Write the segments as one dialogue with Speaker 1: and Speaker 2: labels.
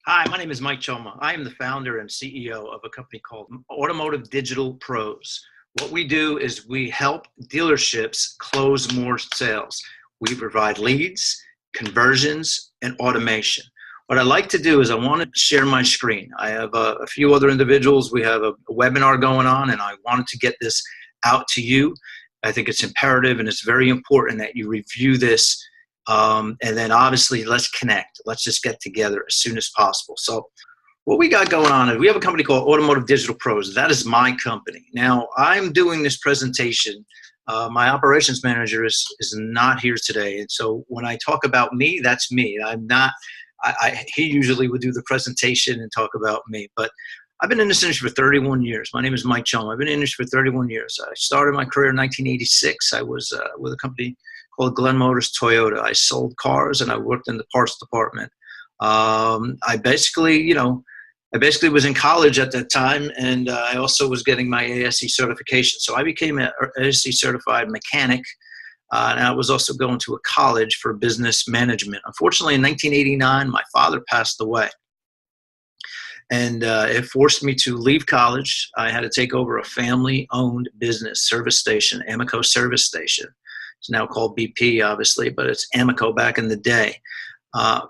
Speaker 1: Hi, my name is Mike Choma. I am the founder and CEO of a company called Automotive Digital Pros. What we do is we help dealerships close more sales. We provide leads, conversions, and automation. What I like to do is I want to share my screen. I have a few other individuals. We have a webinar going on, and I wanted to get this out to you. I think it's imperative and it's very important that you review this. And then obviously let's connect. Let's just get together as soon as possible. So what we got going on is we have a company called Automotive Digital Pros. That is my company. Now I'm doing this presentation. My operations manager is not here today. And so when I talk about me, that's me. I'm not, he usually would do the presentation and talk about me, but I've been in this industry for 31 years. My name is Mike Choma. I've been in this for 31 years. I started my career in 1986. I was with a company called Glenn Motors Toyota. I sold cars and I worked in the parts department. I basically was in college at that time, and I also was getting my ASE certification. So I became an ASE certified mechanic, and I was also going to a college for business management. Unfortunately, in 1989, my father passed away. And it forced me to leave college. I had to take over a family-owned business service station, Amoco Service Station. It's now called BP, obviously, but it's Amoco back in the day. My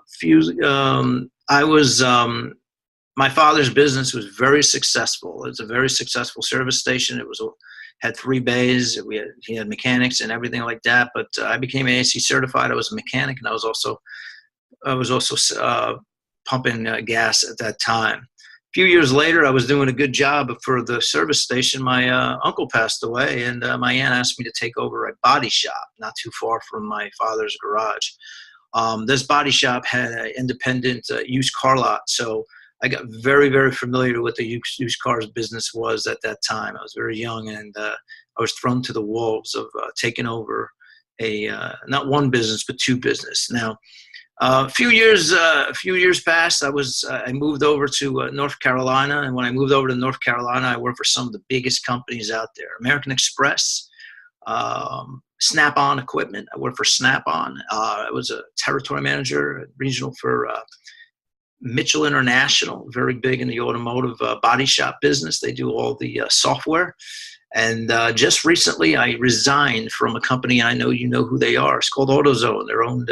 Speaker 1: father's business was very successful. It was a very successful service station. It had 3 bays. He had mechanics and everything like that. But I became ASE certified. I was a mechanic, and I was also pumping gas at that time. A few years later, I was doing a good job for the service station. My uncle passed away, and my aunt asked me to take over a body shop not too far from my father's garage. This body shop had an independent used car lot, so I got very, very familiar with the used cars business was at that time. I was very young, and I was thrown to the wolves of taking over not one business, but 2 business. Now, a few years passed. I moved over to North Carolina, and when I moved over to North Carolina, I worked for some of the biggest companies out there: American Express, Snap-on Equipment. I worked for Snap-on. I was a territory manager, regional for Mitchell International, very big in the automotive body shop business. They do all the software. And just recently, I resigned from a company. I know you know who they are. It's called AutoZone. They're owned.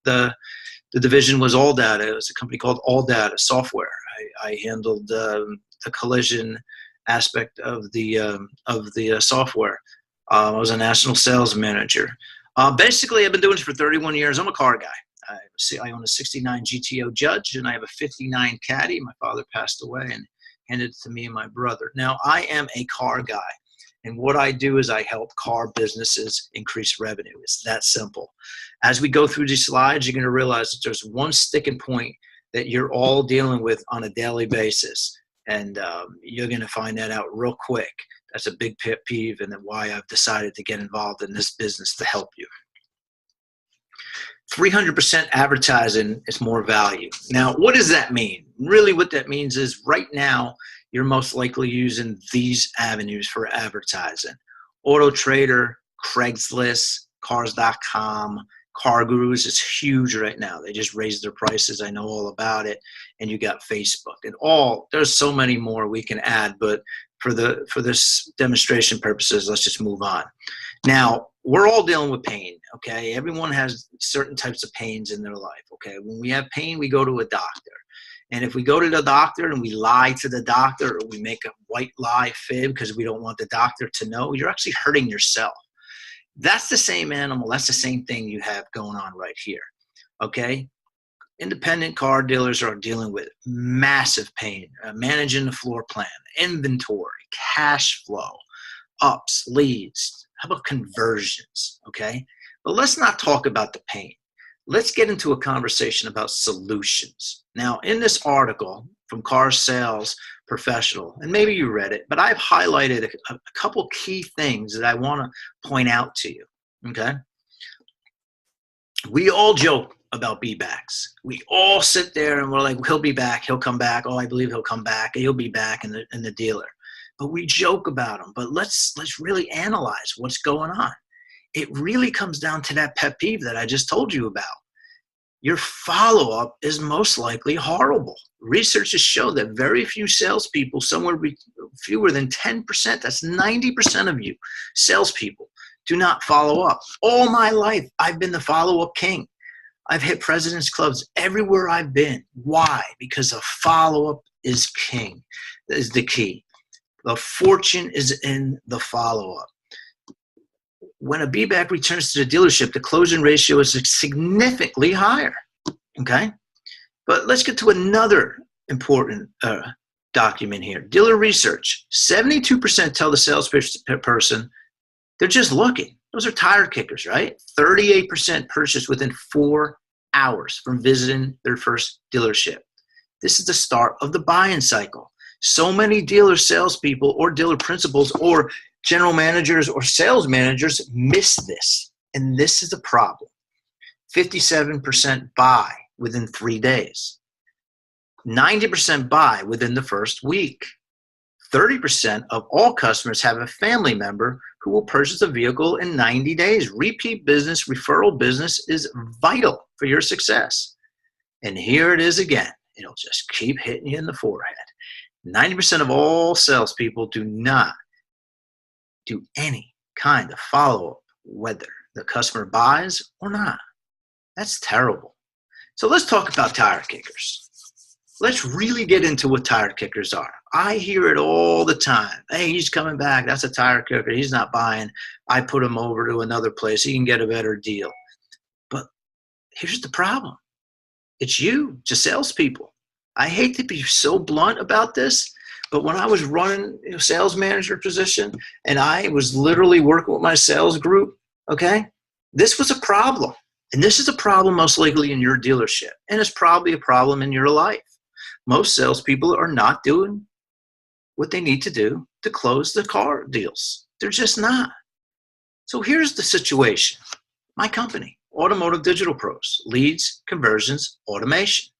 Speaker 1: The division was ALLDATA. It was a company called ALLDATA Software. I handled the collision aspect of the software. I was a national sales manager. Basically, I've been doing this for 31 years. I'm a car guy. I own a 69 GTO Judge, and I have a 59 Caddy. My father passed away and handed it to me and my brother. Now, I am a car guy. And what I do is I help car businesses increase revenue. It's that simple. As we go through these slides, you're going to realize that there's one sticking point that you're all dealing with on a daily basis. And you're going to find that out real quick. That's a big pet peeve, and why I've decided to get involved in this business to help you. 300% advertising is more value. Now, what does that mean? Really what that means is right now, you're most likely using these avenues for advertising: Auto Trader, Craigslist, Cars.com, Car Gurus is huge right now. They just raised their prices. I know all about it. And you got Facebook and there's so many more we can add, but for this demonstration purposes, let's just move on. Now, we're all dealing with pain, okay? Everyone has certain types of pains in their life, okay? When we have pain, we go to a doctor. And if we go to the doctor and we lie to the doctor, or we make a white lie fib because we don't want the doctor to know, you're actually hurting yourself. That's the same animal. That's the same thing you have going on right here, okay? Independent car dealers are dealing with massive pain, managing the floor plan, inventory, cash flow, ups, leads. How about conversions, okay? But let's not talk about the pain. Let's get into a conversation about solutions. Now, in this article from Car Sales Professional, and maybe you read it, but I've highlighted a couple key things that I want to point out to you, okay? We all joke about be-backs. We all sit there and we're like, he'll be back, he'll come back. Oh, I believe he'll come back. He'll be back in the dealer. But we joke about them. But let's really analyze what's going on. It really comes down to that pet peeve that I just told you about. your follow-up is most likely horrible. Researchers show that very few salespeople, fewer than 10%, that's 90% of you salespeople, do not follow up. All my life, I've been the follow-up king. I've hit President's Clubs everywhere I've been. Why? Because a follow-up is king, is the key. The fortune is in the follow-up. When a B-back returns to the dealership, the closing ratio is significantly higher, okay? But let's get to another important document here. Dealer research, 72% tell the salesperson they're just looking. Those are tire kickers, right? 38% purchase within 4 hours from visiting their first dealership. This is the start of the buying cycle. So many dealer salespeople or dealer principals or general managers or sales managers miss this, and this is a problem. 57% buy within 3 days. 90% buy within the first week. 30% of all customers have a family member who will purchase a vehicle in 90 days. Repeat business, referral business is vital for your success. And here it is again. It'll just keep hitting you in the forehead. 90% of all salespeople do not do any kind of follow-up, whether the customer buys or not. That's terrible. So let's talk about tire kickers. Let's really get into what tire kickers are. I hear it all the time. Hey, he's coming back. That's a tire kicker. He's not buying. I put him over to another place. He can get a better deal. But here's the problem. It's you, just salespeople. I hate to be so blunt about this, but when I was running a sales manager position and I was literally working with my sales group, okay, this was a problem. And this is a problem most likely in your dealership. And it's probably a problem in your life. Most salespeople are not doing what they need to do to close the car deals. They're just not. So here's the situation. My company, Automotive Digital Pros, leads, conversions, automation.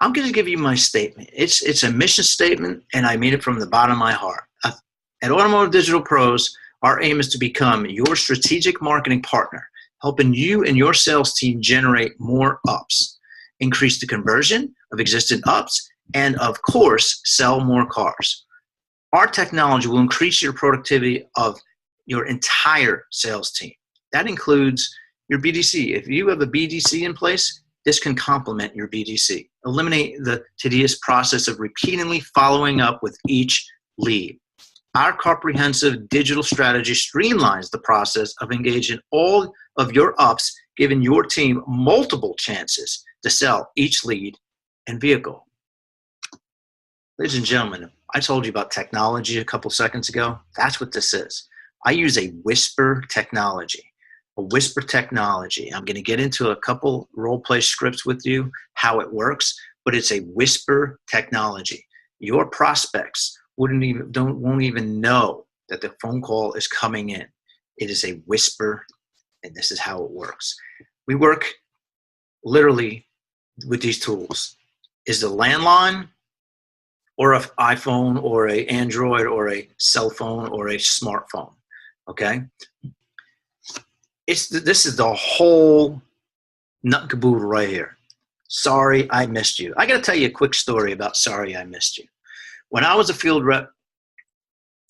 Speaker 1: I'm going to give you my statement. It's a mission statement, and I mean it from the bottom of my heart. At Automotive Digital Pros, our aim is to become your strategic marketing partner, helping you and your sales team generate more ups, increase the conversion of existing ups, and of course, sell more cars. Our technology will increase your productivity of your entire sales team. That includes your BDC. If you have a BDC in place, this can complement your BDC. Eliminate the tedious process of repeatedly following up with each lead. Our comprehensive digital strategy streamlines the process of engaging all of your ups, giving your team multiple chances to sell each lead and vehicle. Ladies and gentlemen, I told you about technology a couple seconds ago. That's what this is. I use a whisper technology. A whisper technology. I'm going to get into a couple role play scripts with you, how it works, but it's a whisper technology. Your prospects won't even know that the phone call is coming in. It is a whisper, and this is how it works. We work literally with these tools. Is the landline or an iPhone or an Android or a cell phone or a smartphone, okay? This is the whole nut and caboodle right here. Sorry, I missed you. I got to tell you a quick story about sorry, I missed you. When I was a field rep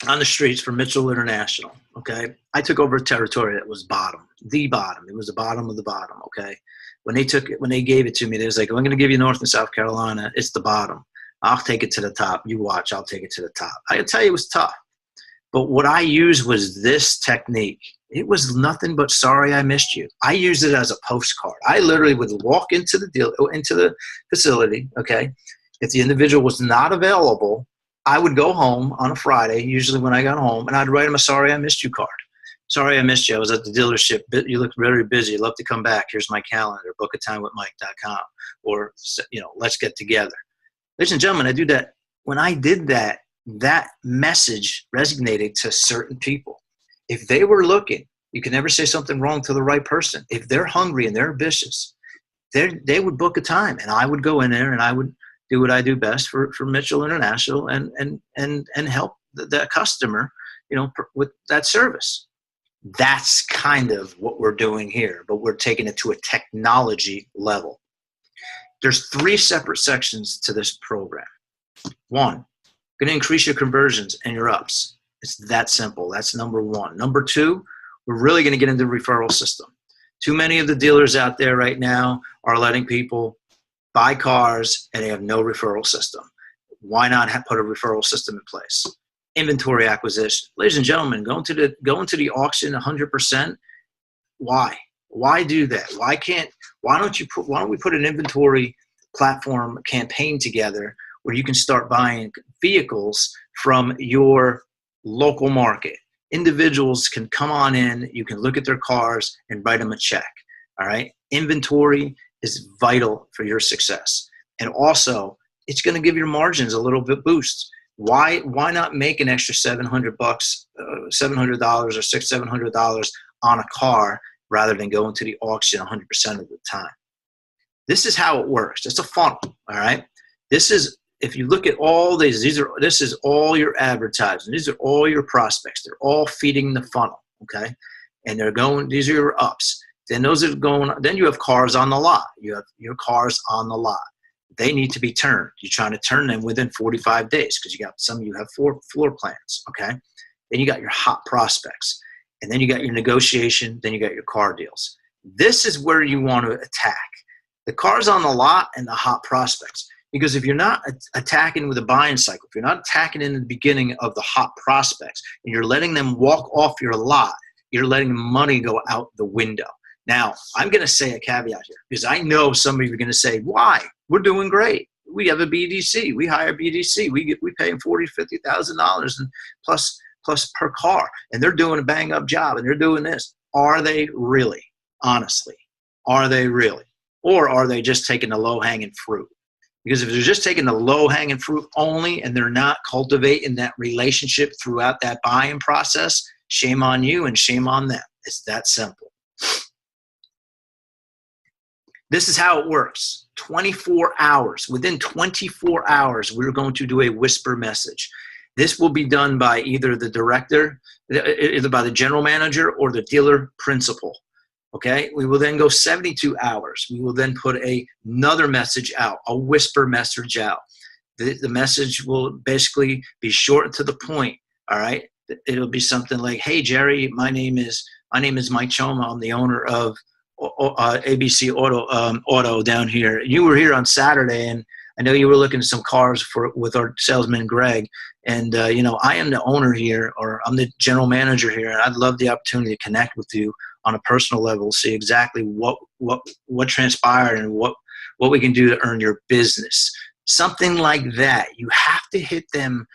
Speaker 1: on the streets for Mitchell International, okay, I took over a territory that was the bottom. It was the bottom of the bottom, okay? When they gave it to me, they was like, I'm going to give you North and South Carolina. It's the bottom. I'll take it to the top. You watch, I'll take it to the top. I got to tell you, it was tough. But what I used was this technique. It was nothing but sorry I missed you. I used it as a postcard. I literally would walk into the facility, okay? If the individual was not available, I would go home on a Friday, usually when I got home, and I'd write them a sorry I missed you card. Sorry I missed you. I was at the dealership. You look very busy. I'd love to come back. Here's my calendar, bookattimewithmike.com, or, let's get together. Ladies and gentlemen, I do that. When I did that, that message resonated to certain people. If they were looking, you can never say something wrong to the right person. If they're hungry and they're ambitious, they would book a time, and I would go in there and I would do what I do best for Mitchell International and help the customer, with that service. That's kind of what we're doing here, but we're taking it to a technology level. There's 3 separate sections to this program. 1, going to increase your conversions and your ups. It's that simple. That's number 1. Number 2, we're really going to get into the referral system. Too many of the dealers out there right now are letting people buy cars and they have no referral system. Why not put a referral system in place? Inventory acquisition. Ladies and gentlemen, go into the auction 100%. Why? Why do that? Why don't we put an inventory platform campaign together where you can start buying vehicles from your local market? Individuals can come on in, you can look at their cars and write them a check. All right. Inventory is vital for your success. And also, it's going to give your margins a little bit boost. Why not make an extra $700, $700 or $700 on a car rather than going to the auction 100% of the time? This is how it works. It's a funnel. All right. If you look at all this is all your advertising. These are all your prospects. They're all feeding the funnel. Okay. And these are your ups. Then then you have cars on the lot. You have your cars on the lot. They need to be turned. You're trying to turn them within 45 days because you have 4 floor plans. Okay. Then you got your hot prospects. And then you got your negotiation. Then you got your car deals. This is where you want to attack. The cars on the lot and the hot prospects. Because if you're not attacking with a buying cycle, if you're not attacking in the beginning of the hot prospects and you're letting them walk off your lot, you're letting money go out the window. Now, I'm going to say a caveat here because I know some of you are going to say, why? We're doing great. We have a BDC. We hire BDC. We pay them $40,000 to $50,000 and plus per car. And they're doing a bang up job and they're doing this. Are they really? Honestly, are they really? Or are they just taking the low hanging fruit? Because if they're just taking the low-hanging fruit only and they're not cultivating that relationship throughout that buying process, shame on you and shame on them. It's that simple. This is how it works. 24 hours. Within 24 hours, we're going to do a whisper message. This will be done by either the director, either by the general manager or the dealer principal. Okay, we will then go 72 hours. We will then put another message out, a whisper message out. The message will basically be short and to the point. All right, it'll be something like, "Hey Jerry, my name is Mike Choma. I'm the owner of ABC Auto down here. You were here on Saturday, and I know you were looking at some cars with our salesman Greg. And I am the owner here, or I'm the general manager here, and I'd love the opportunity to connect with you on a personal level, see exactly what transpired and what we can do to earn your business." Something like that. You have to hit them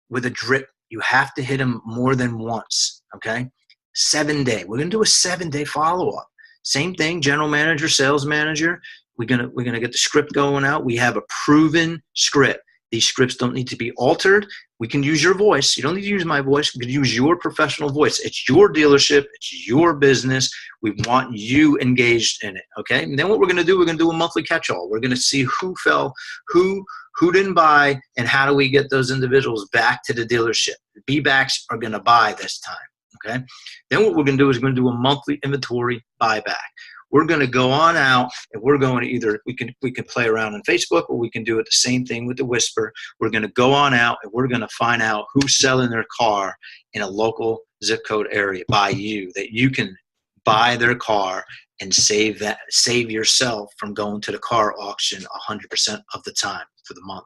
Speaker 1: with a drip. You have to hit them more than once. Okay, 7-day. We're gonna do a 7-day follow-up. Same thing. General manager, sales manager. We're gonna get the script going out. We have a proven script. These scripts don't need to be altered. We can use your voice. You don't need to use my voice. We can use your professional voice. It's your dealership. It's your business. We want you engaged in it, okay? And then what we're going to do, we're going to do a monthly catch-all. We're going to see who fell, who didn't buy, and how do we get those individuals back to the dealership. The B-backs are going to buy this time, okay? Then what we're going to do is we're going to do a monthly inventory buyback. We're going to go on out and we're going to either, we can play around on Facebook, or we can do it the same thing with the whisper. We're going to go on out and we're going to find out who's selling their car in a local zip code area by you, that you can buy their car and save yourself from going to the car auction 100% of the time for the month.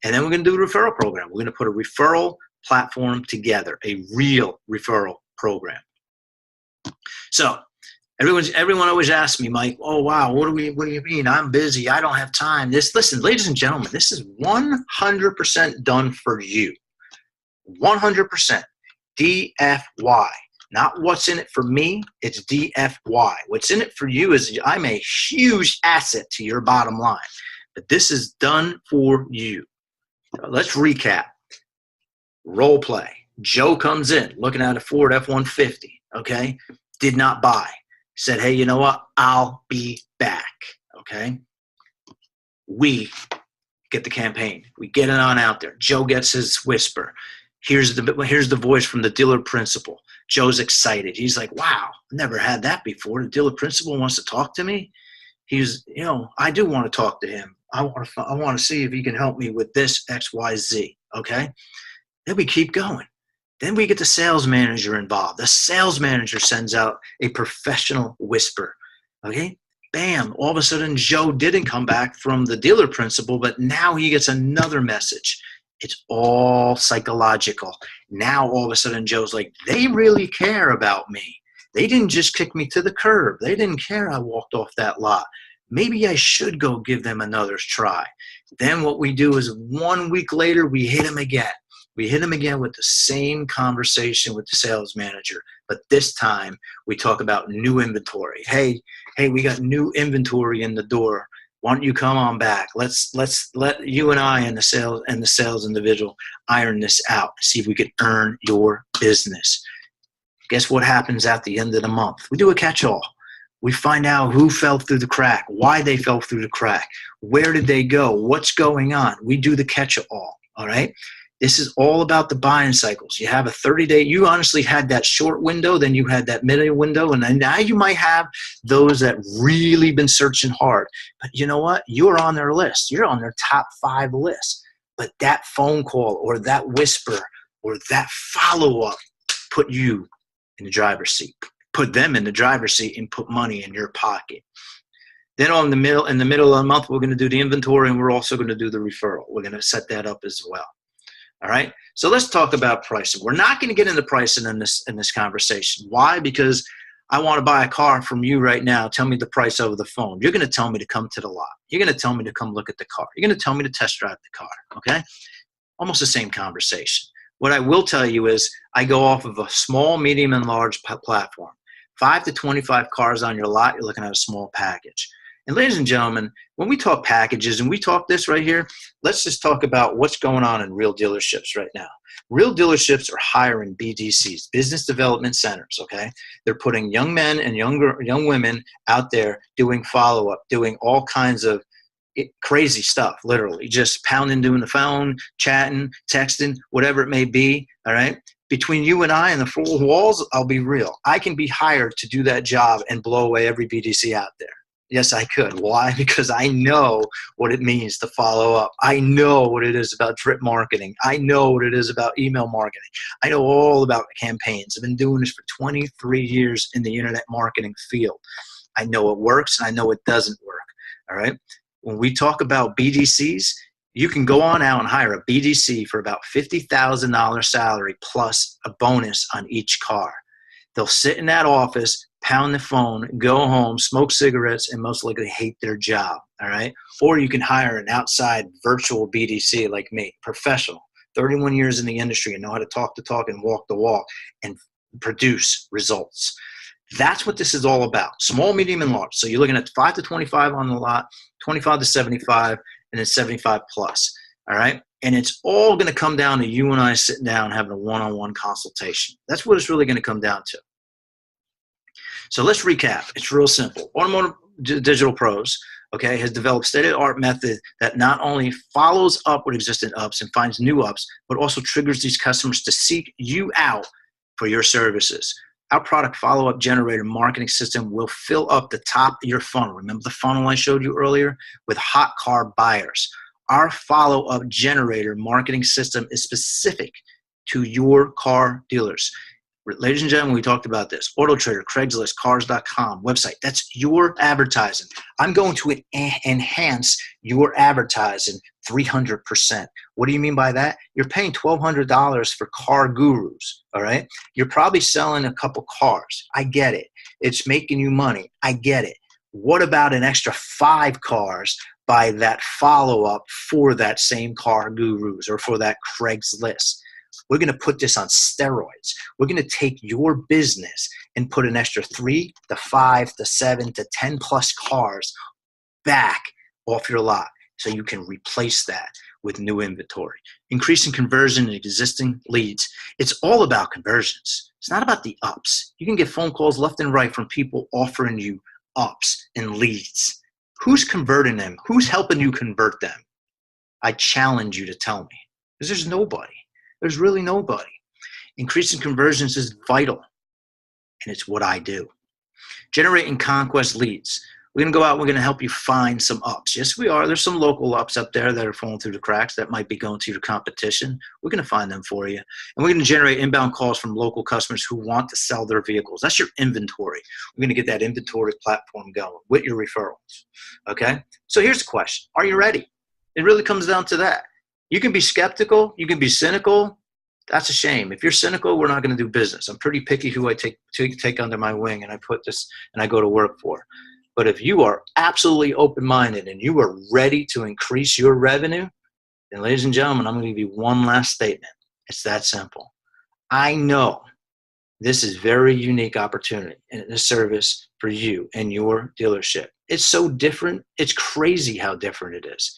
Speaker 1: And then we're going to do a referral program. We're going to put a referral platform together, a real referral program. So, Everyone always asks me, Mike, oh, wow, what do you mean? I'm busy. I don't have time. Listen, ladies and gentlemen, this is 100% done for you. 100%. DFY. Not what's in it for me. It's DFY. What's in it for you is I'm a huge asset to your bottom line. But this is done for you. Let's recap. Role play. Joe comes in looking at a Ford F-150, okay? Did not buy. Said, hey, you know what? I'll be back, okay? We get the campaign. We get it on out there. Joe gets his whisper. Here's the voice from the dealer principal. Joe's excited. He's like, wow, never had that before. The dealer principal wants to talk to me. He's, I do want to talk to him. I want to see if he can help me with this X, Y, Z. Okay. Then we keep going. Then we get the sales manager involved. The sales manager sends out a professional whisper. Okay. Bam. All of a sudden, Joe didn't come back from the dealer principal, but now he gets another message. It's all psychological. Now, all of a sudden, Joe's like, they really care about me. They didn't just kick me to the curb. They didn't care I walked off that lot. Maybe I should go give them another try. Then what we do is 1 week later, we hit him again. We hit him again with the same conversation with the sales manager. But this time, we talk about new inventory. Hey, we got new inventory in the door. Why don't you come on back? Let's let you and I and the sales individual iron this out. See if we can earn your business. Guess what happens at the end of the month? We do a catch-all. We find out who fell through the crack, why they fell through the crack, where did they go, what's going on. We do the catch-all. All right. This is all about the buying cycles. You have a 30-day, you honestly had that short window, then you had that middle window, and then now you might have those that really been searching hard. But you know what? You're on their list. You're on their top 5 list. But that phone call or that whisper or that follow-up put you in the driver's seat. Put them in the driver's seat and put money in your pocket. Then in the middle of the month, we're going to do the inventory, and we're also going to do the referral. We're going to set that up as well. All right. So let's talk about pricing. We're not going to get into pricing in this conversation. Why? Because I want to buy a car from you right now. Tell me the price over the phone. You're going to tell me to come to the lot. You're going to tell me to come look at the car. You're going to tell me to test drive the car. Okay. Almost the same conversation. What I will tell you is I go off of a small, medium, and large platform. 5 to 25 cars on your lot, you're looking at a small package. And ladies and gentlemen, when we talk packages and we talk this right here, let's just talk about what's going on in real dealerships right now. Real dealerships are hiring BDCs, business development centers, okay? They're putting young men and young women out there doing follow-up, doing all kinds of crazy stuff, literally, just pounding, doing the phone, chatting, texting, whatever it may be, all right? Between you and I and the 4 walls, I'll be real. I can be hired to do that job and blow away every BDC out there. Yes, I could. Why? Because I know what it means to follow up. I know what it is about drip marketing. I know what it is about email marketing. I know all about campaigns. I've been doing this for 23 years in the internet marketing field. I know it works and I know it doesn't work. All right. When we talk about BDCs, you can go on out and hire a BDC for about $50,000 salary plus a bonus on each car. They'll sit in that office, pound the phone, go home, smoke cigarettes, and most likely hate their job, all right? Or you can hire an outside virtual BDC like me, professional, 31 years in the industry and know how to talk the talk and walk the walk and produce results. That's what this is all about, small, medium, and large. So you're looking at 5 to 25 on the lot, 25 to 75, and then 75 plus, all right? And it's all going to come down to you and I sitting down having a one-on-one consultation. That's what it's really going to come down to. So let's recap. It's real simple. Automotive Digital Pros, okay, has developed state-of-the-art method that not only follows up with existing ups and finds new ups, but also triggers these customers to seek you out for your services. Our product follow-up generator marketing system will fill up the top of your funnel. Remember the funnel I showed you earlier with hot car buyers. Our follow-up generator marketing system is specific to your car dealers. Ladies and gentlemen, we talked about this. AutoTrader, Craigslist, Cars.com, website. That's your advertising. I'm going to enhance your advertising 300%. What do you mean by that? You're paying $1,200 for Car Gurus, all right? You're probably selling a couple cars. I get it. It's making you money. I get it. What about an extra 5 cars by that follow-up for that same Car Gurus or for that Craigslist? We're going to put this on steroids. We're going to take your business and put an extra 3 to 5 to 7 to 10 plus cars back off your lot so you can replace that with new inventory. Increasing conversion in existing leads. It's all about conversions. It's not about the ups. You can get phone calls left and right from people offering you ups and leads. Who's converting them? Who's helping you convert them? I challenge you to tell me, because there's nobody. There's really nobody. Increasing conversions is vital, and it's what I do. Generating conquest leads. We're going to go out. We're going to help you find some ups. Yes, we are. There's some local ups up there that are falling through the cracks that might be going to your competition. We're going to find them for you. And we're going to generate inbound calls from local customers who want to sell their vehicles. That's your inventory. We're going to get that inventory platform going with your referrals. Okay? So here's the question. Are you ready? It really comes down to that. You can be skeptical. You can be cynical. That's a shame. If you're cynical, we're not going to do business. I'm pretty picky who I take under my wing and I put this and I go to work for. But if you are absolutely open-minded and you are ready to increase your revenue, then ladies and gentlemen, I'm going to give you one last statement. It's that simple. I know this is very unique opportunity and a service for you and your dealership. It's so different. It's crazy how different it is.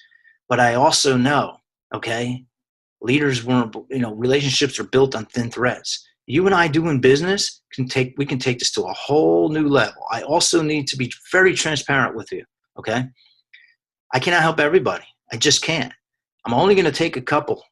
Speaker 1: But I also know, okay, leaders weren't, relationships are built on thin threads. You and I doing business we can take this to a whole new level. I also need to be very transparent with you, okay? I cannot help everybody. I just can't. I'm only going to take a couple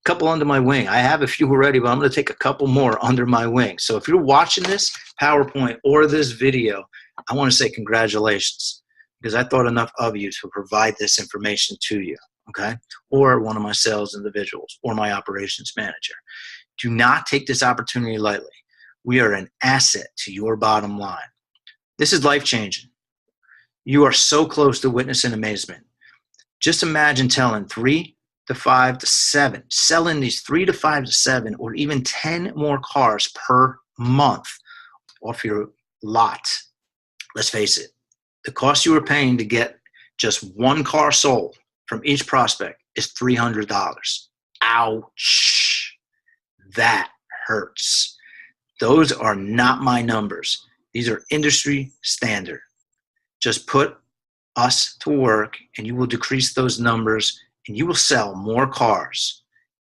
Speaker 1: under my wing. I have a few already, but I'm going to take a couple more under my wing. So if you're watching this PowerPoint or this video, I want to say congratulations, because I thought enough of you to provide this information to you, okay? Or one of my sales individuals or my operations manager. Do not take this opportunity lightly. We are an asset to your bottom line. This is life-changing. You are so close to witnessing amazement. Just imagine selling these 3 to 5 to 7, or even 10 more cars per month off your lot. Let's face it, the cost you are paying to get just one car sold from each prospect is $300. Ouch. That hurts. Those are not my numbers. These are industry standard. Just put us to work and you will decrease those numbers and you will sell more cars,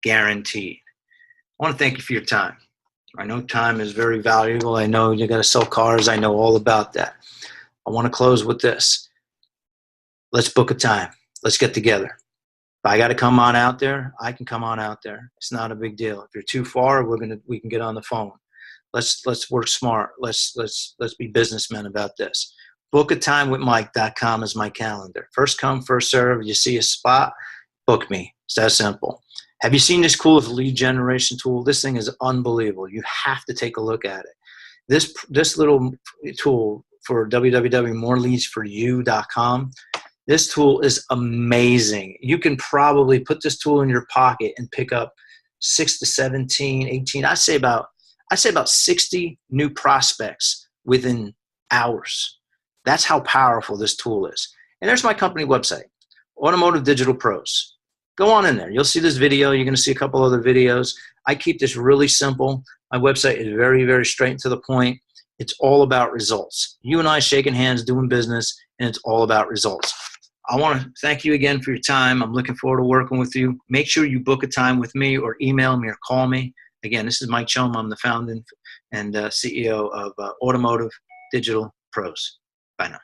Speaker 1: guaranteed. I want to thank you for your time. I know time is very valuable. I know you got to sell cars. I know all about that. I want to close with this. Let's book a time. Let's get together. If I got to come on out there, I can come on out there. It's not a big deal. If you're too far, we can get on the phone. Let's work smart. Let's be businessmen about this. Bookatime.mike.com is my calendar. First come, first serve. You see a spot, book me. It's that simple. Have you seen this cool lead generation tool? This thing is unbelievable. You have to take a look at it. This little tool for www.moreleadsforyou.com. This tool is amazing. You can probably put this tool in your pocket and pick up 6 to 17, 18. I say about 60 new prospects within hours. That's how powerful this tool is. And there's my company website, Automotive Digital Pros. Go on in there. You'll see this video. You're going to see a couple other videos. I keep this really simple. My website is very, very straight and to the point. It's all about results. You and I shaking hands, doing business, and it's all about results. I want to thank you again for your time. I'm looking forward to working with you. Make sure you book a time with me or email me or call me. Again, this is Mike Choma. I'm the founder and CEO of Automotive Digital Pros. Bye now.